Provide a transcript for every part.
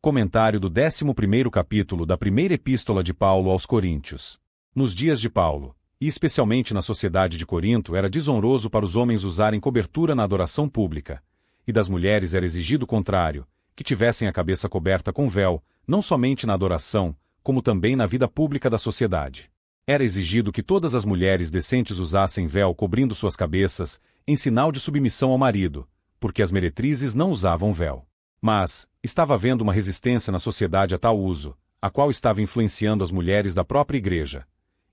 Comentário do 11º capítulo da primeira epístola de Paulo aos Coríntios. Nos dias de Paulo, e especialmente na sociedade de Corinto, era desonroso para os homens usarem cobertura na adoração pública, e das mulheres era exigido o contrário, que tivessem a cabeça coberta com véu, não somente na adoração, como também na vida pública da sociedade. Era exigido que todas as mulheres decentes usassem véu cobrindo suas cabeças, em sinal de submissão ao marido, porque as meretrizes não usavam véu. Mas estava havendo uma resistência na sociedade a tal uso, a qual estava influenciando as mulheres da própria igreja.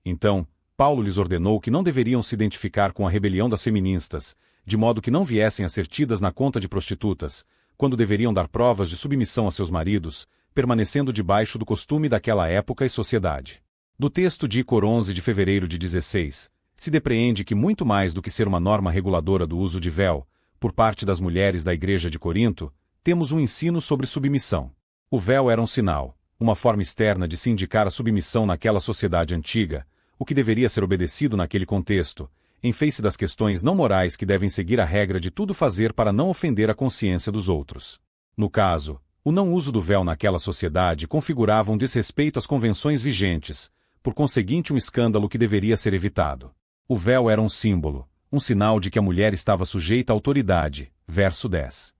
Então, Paulo lhes ordenou que não deveriam se identificar com a rebelião das feministas, de modo que não viessem a ser tidas na conta de prostitutas, quando deveriam dar provas de submissão a seus maridos, permanecendo debaixo do costume daquela época e sociedade. Do texto de Cor 11 de fevereiro de 16, se depreende que muito mais do que ser uma norma reguladora do uso de véu, por parte das mulheres da igreja de Corinto, temos um ensino sobre submissão. O véu era um sinal, uma forma externa de se indicar a submissão naquela sociedade antiga, o que deveria ser obedecido naquele contexto, em face das questões não morais que devem seguir a regra de tudo fazer para não ofender a consciência dos outros. No caso, o não uso do véu naquela sociedade configurava um desrespeito às convenções vigentes, por conseguinte um escândalo que deveria ser evitado. O véu era um símbolo, um sinal de que a mulher estava sujeita à autoridade. Verso 10.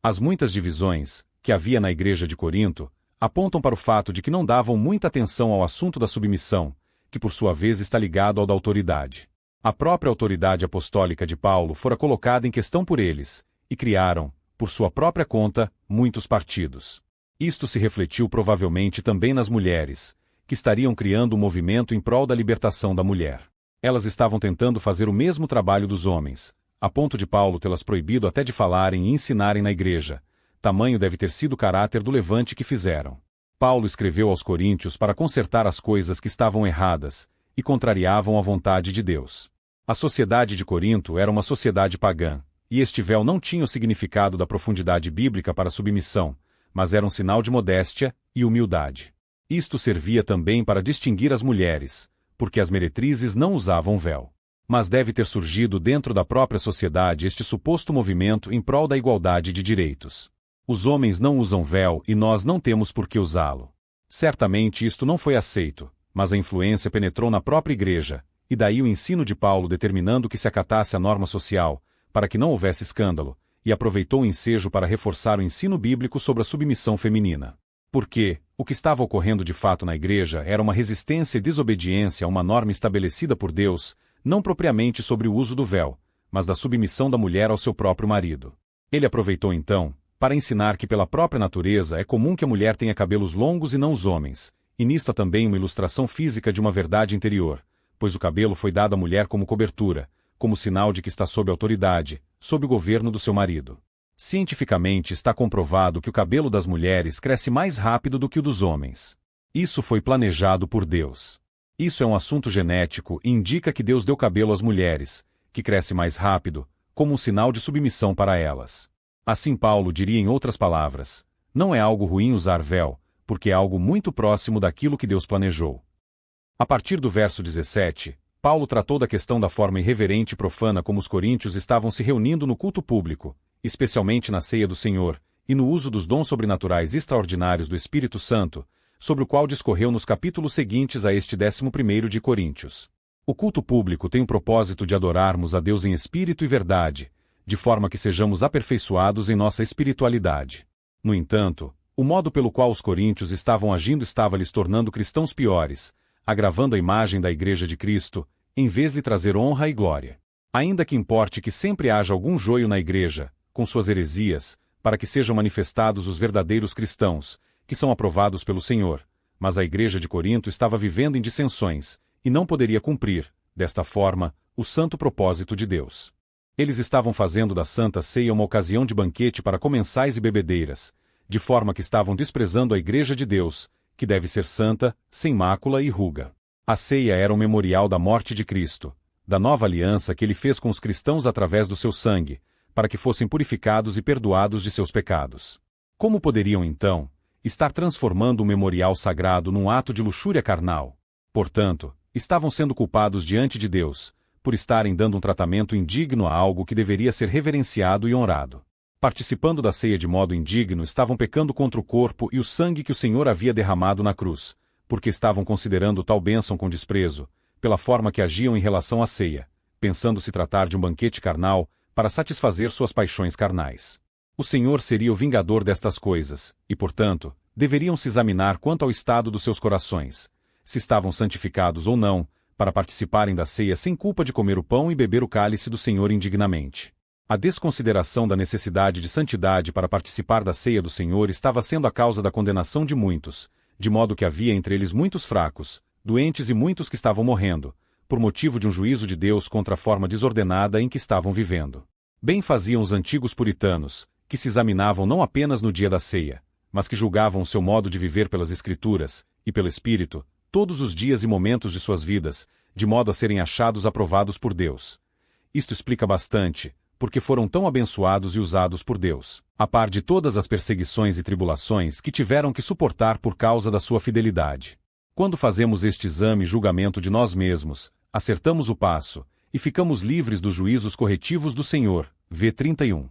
As muitas divisões que havia na igreja de Corinto apontam para o fato de que não davam muita atenção ao assunto da submissão, que por sua vez está ligado ao da autoridade. A própria autoridade apostólica de Paulo fora colocada em questão por eles, e criaram, por sua própria conta, muitos partidos. Isto se refletiu provavelmente também nas mulheres, que estariam criando um movimento em prol da libertação da mulher. Elas estavam tentando fazer o mesmo trabalho dos homens, a ponto de Paulo tê-las proibido até de falarem e ensinarem na igreja. Tamanho deve ter sido o caráter do levante que fizeram. Paulo escreveu aos Coríntios para consertar as coisas que estavam erradas e contrariavam a vontade de Deus. A sociedade de Corinto era uma sociedade pagã, e este véu não tinha o significado da profundidade bíblica para a submissão, mas era um sinal de modéstia e humildade. Isto servia também para distinguir as mulheres, porque as meretrizes não usavam véu. Mas deve ter surgido dentro da própria sociedade este suposto movimento em prol da igualdade de direitos. Os homens não usam véu e nós não temos por que usá-lo. Certamente isto não foi aceito, mas a influência penetrou na própria igreja, e daí o ensino de Paulo determinando que se acatasse a norma social, para que não houvesse escândalo, e aproveitou o ensejo para reforçar o ensino bíblico sobre a submissão feminina. Porque o que estava ocorrendo de fato na igreja era uma resistência e desobediência a uma norma estabelecida por Deus, não propriamente sobre o uso do véu, mas da submissão da mulher ao seu próprio marido. Ele aproveitou então, para ensinar que pela própria natureza é comum que a mulher tenha cabelos longos e não os homens, e nisto há também uma ilustração física de uma verdade interior, pois o cabelo foi dado à mulher como cobertura, como sinal de que está sob autoridade, sob o governo do seu marido. Cientificamente está comprovado que o cabelo das mulheres cresce mais rápido do que o dos homens. Isso foi planejado por Deus. Isso é um assunto genético e indica que Deus deu cabelo às mulheres, que cresce mais rápido, como um sinal de submissão para elas. Assim Paulo diria em outras palavras, não é algo ruim usar véu, porque é algo muito próximo daquilo que Deus planejou. A partir do verso 17, Paulo tratou da questão da forma irreverente e profana como os coríntios estavam se reunindo no culto público, especialmente na ceia do Senhor, e no uso dos dons sobrenaturais extraordinários do Espírito Santo, sobre o qual discorreu nos capítulos seguintes a este 11º de Coríntios. O culto público tem o propósito de adorarmos a Deus em espírito e verdade, de forma que sejamos aperfeiçoados em nossa espiritualidade. No entanto, o modo pelo qual os coríntios estavam agindo estava lhes tornando cristãos piores, agravando a imagem da Igreja de Cristo, em vez de trazer honra e glória. Ainda que importe que sempre haja algum joio na Igreja, com suas heresias, para que sejam manifestados os verdadeiros cristãos, que são aprovados pelo Senhor, mas a Igreja de Corinto estava vivendo em dissensões, e não poderia cumprir, desta forma, o santo propósito de Deus. Eles estavam fazendo da Santa Ceia uma ocasião de banquete para comensais e bebedeiras, de forma que estavam desprezando a Igreja de Deus, que deve ser santa, sem mácula e ruga. A ceia era um memorial da morte de Cristo, da nova aliança que ele fez com os cristãos através do seu sangue, para que fossem purificados e perdoados de seus pecados. Como poderiam, então, estar transformando um memorial sagrado num ato de luxúria carnal? Portanto, estavam sendo culpados diante de Deus, por estarem dando um tratamento indigno a algo que deveria ser reverenciado e honrado. Participando da ceia de modo indigno, estavam pecando contra o corpo e o sangue que o Senhor havia derramado na cruz, porque estavam considerando tal bênção com desprezo, pela forma que agiam em relação à ceia, pensando se tratar de um banquete carnal, para satisfazer suas paixões carnais. O Senhor seria o vingador destas coisas, e, portanto, deveriam se examinar quanto ao estado dos seus corações, se estavam santificados ou não, para participarem da ceia sem culpa de comer o pão e beber o cálice do Senhor indignamente. A desconsideração da necessidade de santidade para participar da ceia do Senhor estava sendo a causa da condenação de muitos, de modo que havia entre eles muitos fracos, doentes e muitos que estavam morrendo, por motivo de um juízo de Deus contra a forma desordenada em que estavam vivendo. Bem faziam os antigos puritanos, que se examinavam não apenas no dia da ceia, mas que julgavam o seu modo de viver pelas Escrituras, e pelo Espírito, todos os dias e momentos de suas vidas, de modo a serem achados aprovados por Deus. Isto explica bastante, porque foram tão abençoados e usados por Deus, a par de todas as perseguições e tribulações que tiveram que suportar por causa da sua fidelidade. Quando fazemos este exame e julgamento de nós mesmos, acertamos o passo, e ficamos livres dos juízos corretivos do Senhor. V 31.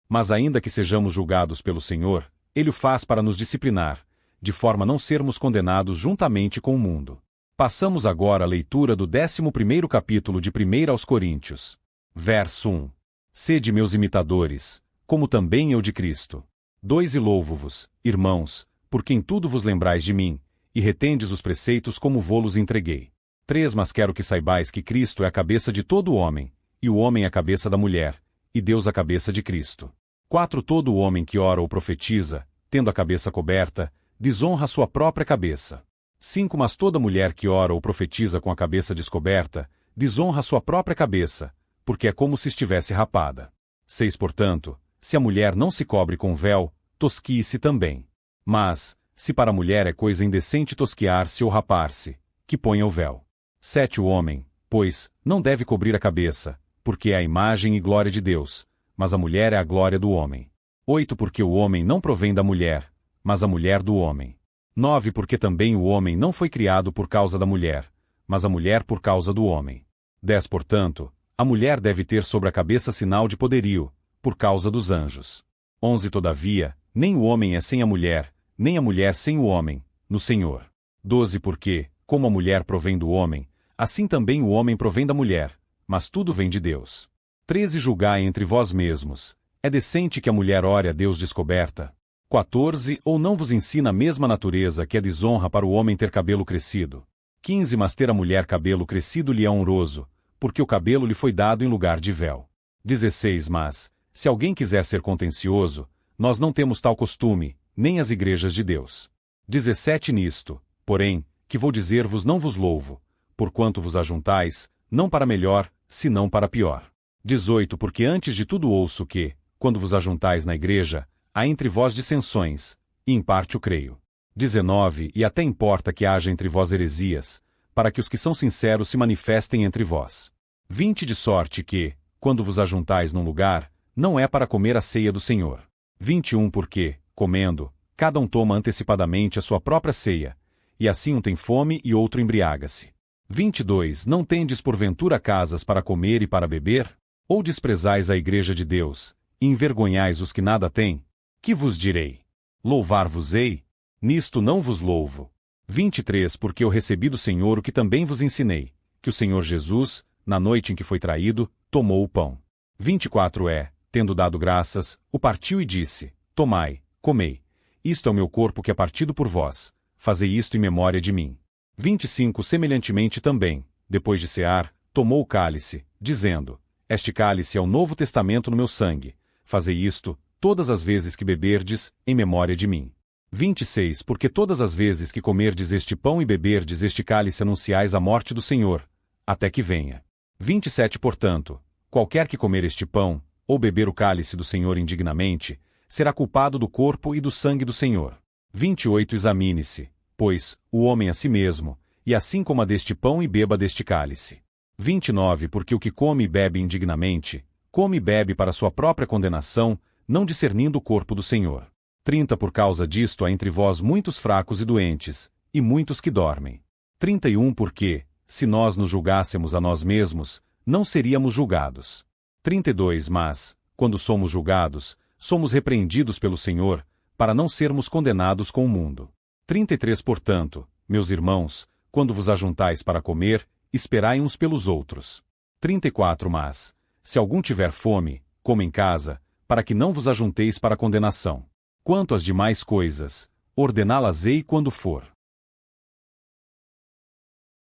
Mas ainda que sejamos julgados pelo Senhor, Ele o faz para nos disciplinar, de forma a não sermos condenados juntamente com o mundo. Passamos agora à leitura do 11º capítulo de 1 aos Coríntios. Verso 1. Sede meus imitadores, como também eu de Cristo. 2 E louvo-vos, irmãos, porque em tudo vos lembrais de mim, e retendes os preceitos como vô-los entreguei. 3 Mas quero que saibais que Cristo é a cabeça de todo o homem, e o homem é a cabeça da mulher, e Deus a cabeça de Cristo. 4 Todo o homem que ora ou profetiza, tendo a cabeça coberta, desonra a sua própria cabeça. 5 Mas toda mulher que ora ou profetiza com a cabeça descoberta, desonra a sua própria cabeça, porque é como se estivesse rapada. 6 Portanto, se a mulher não se cobre com véu, tosquie-se também. Mas, se para a mulher é coisa indecente tosquiar-se ou rapar-se, que ponha o véu. 7 O homem, pois, não deve cobrir a cabeça, porque é a imagem e glória de Deus, mas a mulher é a glória do homem. 8 Porque o homem não provém da mulher, mas a mulher do homem. 9 Porque também o homem não foi criado por causa da mulher, mas a mulher por causa do homem. 10 Portanto, a mulher deve ter sobre a cabeça sinal de poderio, por causa dos anjos. 11 Todavia, nem o homem é sem a mulher, nem a mulher sem o homem, no Senhor. 12 Porque, como a mulher provém do homem, assim também o homem provém da mulher, mas tudo vem de Deus. 13 Julgai entre vós mesmos, é decente que a mulher ore a Deus descoberta? 14 Ou não vos ensina a mesma natureza que é desonra para o homem ter cabelo crescido? 15 Mas ter a mulher cabelo crescido lhe é honroso, porque o cabelo lhe foi dado em lugar de véu. 16 Mas, se alguém quiser ser contencioso, nós não temos tal costume, nem as igrejas de Deus. 17 Nisto, porém, que vou dizer-vos não vos louvo, porquanto vos ajuntais, não para melhor, senão para pior. 18 Porque antes de tudo ouço que, quando vos ajuntais na igreja, há entre vós dissensões, e em parte o creio. 19 E até importa que haja entre vós heresias, para que os que são sinceros se manifestem entre vós. 20 De sorte que, quando vos ajuntais num lugar, não é para comer a ceia do Senhor. 21 Porque, comendo, cada um toma antecipadamente a sua própria ceia, e assim um tem fome e outro embriaga-se. 22 Não tendes porventura casas para comer e para beber? Ou desprezais a igreja de Deus, e envergonhais os que nada têm? Que vos direi? Louvar-vos-ei? Nisto não vos louvo. 23 Porque eu recebi do Senhor o que também vos ensinei, que o Senhor Jesus, na noite em que foi traído, tomou o pão. 24 Tendo dado graças, o partiu e disse, Tomai, comei. Isto é o meu corpo que é partido por vós. Fazei isto em memória de mim. 25 Semelhantemente também, depois de cear, tomou o cálice, dizendo, Este cálice é o novo testamento no meu sangue. Fazei isto, todas as vezes que beberdes, em memória de mim. 26 Porque todas as vezes que comerdes este pão e beberdes este cálice anunciais a morte do Senhor, até que venha. 27 Portanto, qualquer que comer este pão, ou beber o cálice do Senhor indignamente, será culpado do corpo e do sangue do Senhor. 28 Examine-se, pois, o homem a si mesmo, e assim coma deste pão e beba deste cálice. 29 Porque o que come e bebe indignamente, come e bebe para sua própria condenação, não discernindo o corpo do Senhor. 30 Por causa disto há entre vós muitos fracos e doentes, e muitos que dormem. 31 Porque, se nós nos julgássemos a nós mesmos, não seríamos julgados. 32 Mas, quando somos julgados, somos repreendidos pelo Senhor, para não sermos condenados com o mundo. 33 Portanto, meus irmãos, quando vos ajuntais para comer, esperai uns pelos outros. 34 Mas, se algum tiver fome, coma em casa, para que não vos ajunteis para condenação. Quanto às demais coisas, ordená-las-ei quando for.